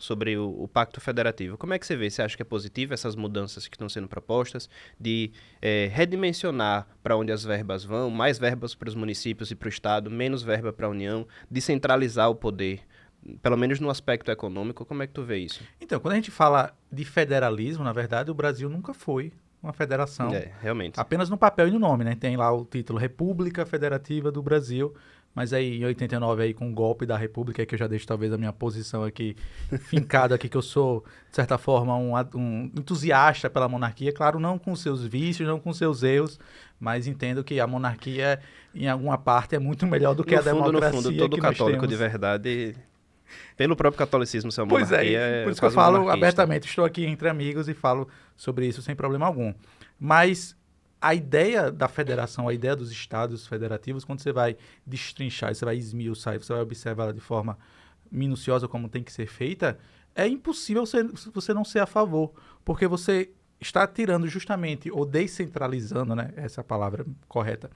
sobre o Pacto Federativo. Como é que você vê? Você acha que é positivo essas mudanças que estão sendo propostas, de redimensionar para onde as verbas vão, mais verbas para os municípios e para o Estado, menos verba para a União, descentralizar o poder, pelo menos no aspecto econômico? Como é que tu vê isso? Então, quando a gente fala de federalismo, na verdade, o Brasil nunca foi uma federação, Realmente. apenas no papel e no nome, né? Tem lá o título República Federativa do Brasil, mas aí em 89, aí, com o golpe da República, que eu já deixo talvez a minha posição aqui, fincada aqui, que eu sou, de certa forma, um entusiasta pela monarquia, claro, não com seus vícios, não com seus erros, mas entendo que a monarquia, em alguma parte, é muito melhor do que a democracia No fundo, todo que nós católico temos. de verdade, pelo próprio catolicismo ser uma Pois monarquia, é, por isso que eu quase um falo monarquista. abertamente, estou aqui entre amigos e falo sobre isso sem problema algum. Mas a ideia da federação, a ideia dos estados federativos, quando você vai destrinchar, você vai esmiuçar, você vai observar ela de forma minuciosa como tem que ser feita, é impossível você não ser a favor, porque você está tirando justamente, ou descentralizando, né, essa é a palavra correta,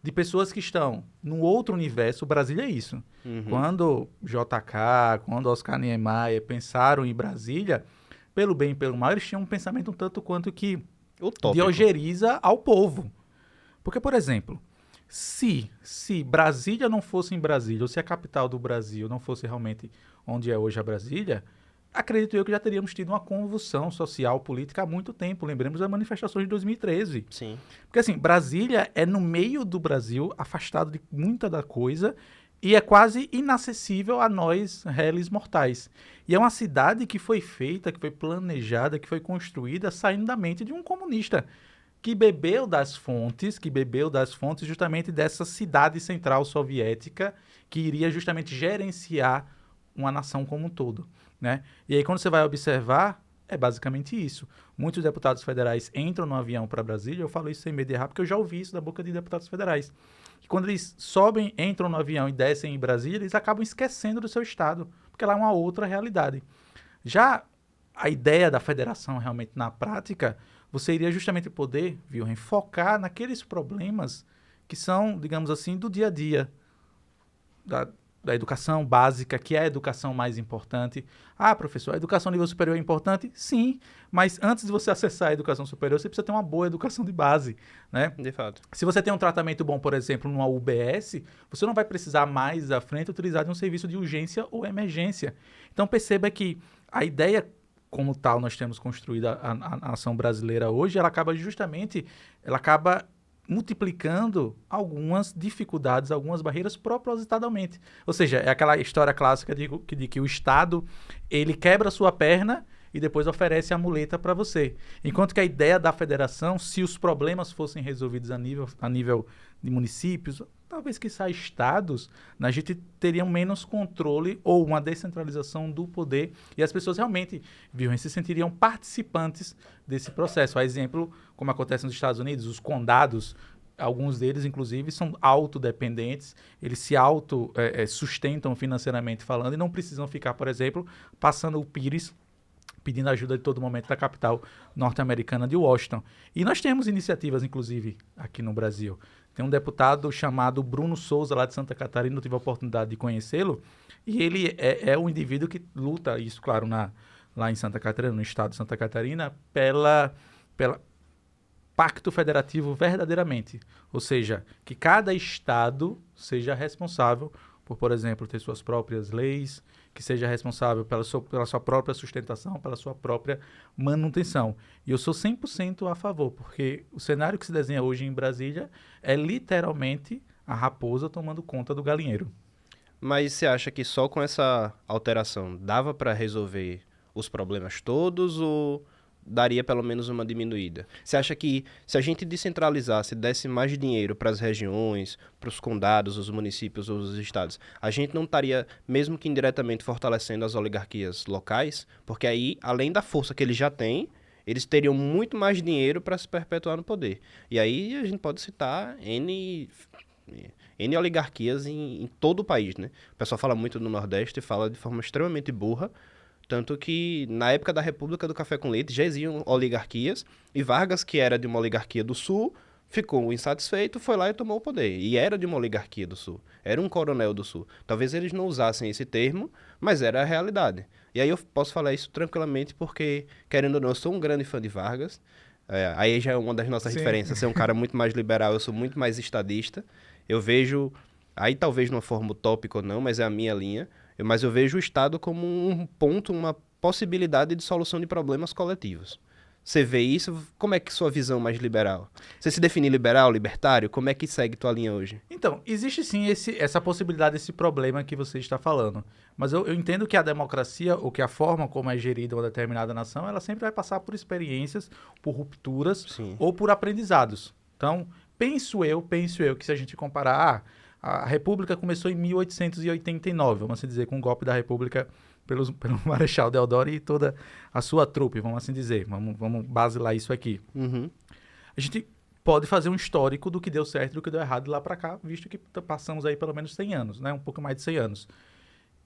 de pessoas que estão num outro universo. Brasília é isso. Quando JK, quando Oscar Niemeyer pensaram em Brasília, pelo bem e pelo mal, eles tinham um pensamento um tanto quanto que Utópico. diogeriza ao povo. Porque, por exemplo, se Brasília não fosse em Brasília, ou se a capital do Brasil não fosse realmente onde é hoje a Brasília, acredito eu que já teríamos tido uma convulsão social, política há muito tempo. Lembremos das manifestações de 2013. Sim. Porque, assim, Brasília é no meio do Brasil, afastado de muita da coisa, e é quase inacessível a nós, réis mortais. E é uma cidade que foi feita, que foi planejada, que foi construída saindo da mente de um comunista, que bebeu das fontes justamente dessa cidade central soviética, que iria justamente gerenciar uma nação como um todo, né? E aí, quando você vai observar, é basicamente isso. Muitos deputados federais entram no avião para Brasília, eu falo isso sem medo de errar, porque eu já ouvi isso da boca de deputados federais. E quando eles sobem, entram no avião e descem em Brasília, eles acabam esquecendo do seu estado, porque lá é uma outra realidade. Já a ideia da federação realmente na prática, você iria justamente poder, Wilhelm, focar naqueles problemas que são, digamos assim, do dia a dia, da educação básica, que é a educação mais importante. Ah, professor, a educação nível superior é importante? Sim, mas antes de você acessar a educação superior, você precisa ter uma boa educação de base, né? De fato. Se você tem um tratamento bom, por exemplo, numa UBS, você não vai precisar mais à frente utilizar de um serviço de urgência ou emergência. Então perceba que a ideia como tal nós temos construída a nação brasileira hoje, ela acaba multiplicando algumas dificuldades, algumas barreiras propositadamente. Ou seja, é aquela história clássica de que o Estado, ele quebra a sua perna e depois oferece a muleta para você. Enquanto que a ideia da federação, se os problemas fossem resolvidos a nível de municípios, talvez quiçá estados, a gente teria menos controle ou uma descentralização do poder e as pessoas realmente, se sentiriam participantes desse processo. A exemplo, como acontece nos Estados Unidos, os condados, alguns deles, inclusive, são autodependentes, eles se sustentam financeiramente falando e não precisam ficar, por exemplo, passando o pires, pedindo ajuda de todo momento da capital norte-americana de Washington. E nós temos iniciativas, inclusive, aqui no Brasil. Tem um deputado chamado Bruno Souza, lá de Santa Catarina, eu tive a oportunidade de conhecê-lo, e ele é um indivíduo que luta, isso, claro, lá em Santa Catarina, no estado de Santa Catarina, pela pacto federativo verdadeiramente. Ou seja, que cada estado seja responsável por exemplo, ter suas próprias leis, que seja responsável pela sua própria sustentação, pela sua própria manutenção. E eu sou 100% a favor, porque o cenário que se desenha hoje em Brasília é literalmente a raposa tomando conta do galinheiro. Mas você acha que só com essa alteração dava para resolver os problemas todos ou daria pelo menos uma diminuída? Você acha que se a gente descentralizasse, desse mais dinheiro para as regiões, para os condados, os municípios ou os estados, a gente não estaria, mesmo que indiretamente, fortalecendo as oligarquias locais? Porque aí, além da força que eles já têm, eles teriam muito mais dinheiro para se perpetuar no poder. E aí a gente pode citar N oligarquias em todo o país, né? O pessoal fala muito no Nordeste e fala de forma extremamente burra, tanto que na época da República do Café com Leite já existiam oligarquias e Vargas, que era de uma oligarquia do Sul, ficou insatisfeito, foi lá e tomou o poder. E era de uma oligarquia do Sul, era um coronel do Sul. Talvez eles não usassem esse termo, mas era a realidade. E aí eu posso falar isso tranquilamente porque, querendo ou não, eu sou um grande fã de Vargas. Aí já é uma das nossas Sim. diferenças. Ser um cara muito mais liberal, eu sou muito mais estadista. Eu vejo, aí talvez de uma forma utópica ou não, mas é a minha linha. Mas eu vejo o Estado como um ponto, uma possibilidade de solução de problemas coletivos. Você vê isso, como é que sua visão mais liberal? Você se define liberal, libertário? Como é que segue tua linha hoje? Então, existe sim essa possibilidade, esse problema que você está falando. Mas eu entendo que a democracia, ou que a forma como é gerida uma determinada nação, ela sempre vai passar por experiências, por rupturas Sim. ou por aprendizados. Então, penso eu que se a gente comparar, a República começou em 1889, vamos assim dizer, com o golpe da República pelo Marechal Deodoro e toda a sua trupe, vamos assim dizer. Vamos basilar isso aqui. Uhum. A gente pode fazer um histórico do que deu certo e do que deu errado de lá para cá, visto que passamos aí pelo menos 100 anos, né? Um pouco mais de 100 anos.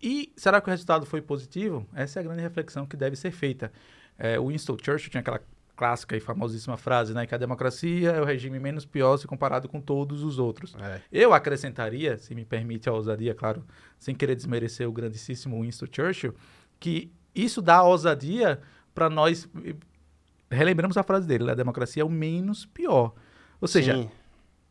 E será que o resultado foi positivo? Essa é a grande reflexão que deve ser feita. O Winston Churchill tinha aquela clássica e famosíssima frase, né? Que a democracia é o regime menos pior se comparado com todos os outros. Eu acrescentaria, se me permite a ousadia, claro, sem querer desmerecer o grandíssimo Winston Churchill, que isso dá ousadia para nós. Relembramos a frase dele, a democracia é o menos pior. Ou seja, Sim.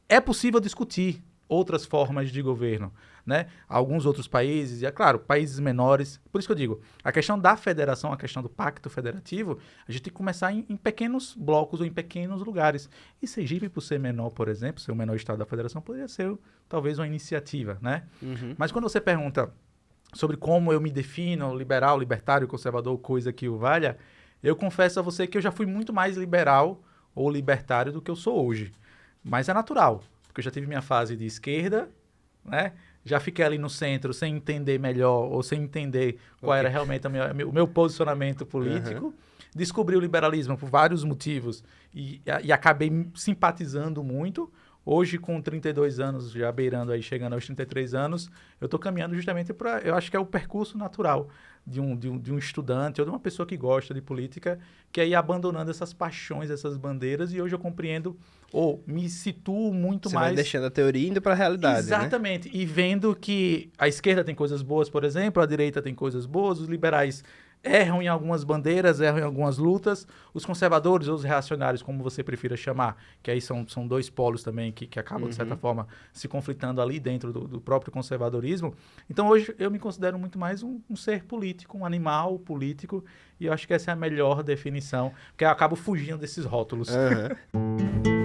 é possível discutir outras formas de governo, né? Alguns outros países, e é claro, países menores. Por isso que eu digo, a questão da federação, a questão do pacto federativo, a gente tem que começar em pequenos blocos ou em pequenos lugares. E Sergipe, por ser menor, por exemplo, ser o menor estado da federação, poderia ser talvez uma iniciativa, né? Uhum. Mas quando você pergunta sobre como eu me defino, liberal, libertário, conservador, coisa que o valha, eu confesso a você que eu já fui muito mais liberal ou libertário do que eu sou hoje. Mas é natural, porque eu já tive minha fase de esquerda, né? Já fiquei ali no centro sem entender melhor ou sem entender qual era realmente o meu posicionamento políco. Descobri o liberalismo por vários motivos e acabei simpatizando muito. Hoje, com 32 anos, já beirando aí, chegando aos 33 anos, eu estou caminhando justamente para... Eu acho que é o percurso natural de um estudante ou de uma pessoa que gosta de política, que é ir abandonando essas paixões, essas bandeiras, e hoje eu compreendo, ou me situo muito Você mais... vai deixando a teoria e indo para a realidade, Exatamente. E vendo que a esquerda tem coisas boas, por exemplo, a direita tem coisas boas, os liberais erram em algumas bandeiras, erram em algumas lutas, os conservadores ou os reacionários, como você prefira chamar, que aí são dois polos também que acabam, de certa forma, se conflitando ali dentro do próprio conservadorismo. Então, hoje, eu me considero muito mais um ser político, um animal político, e eu acho que essa é a melhor definição, porque eu acabo fugindo desses rótulos. Uhum.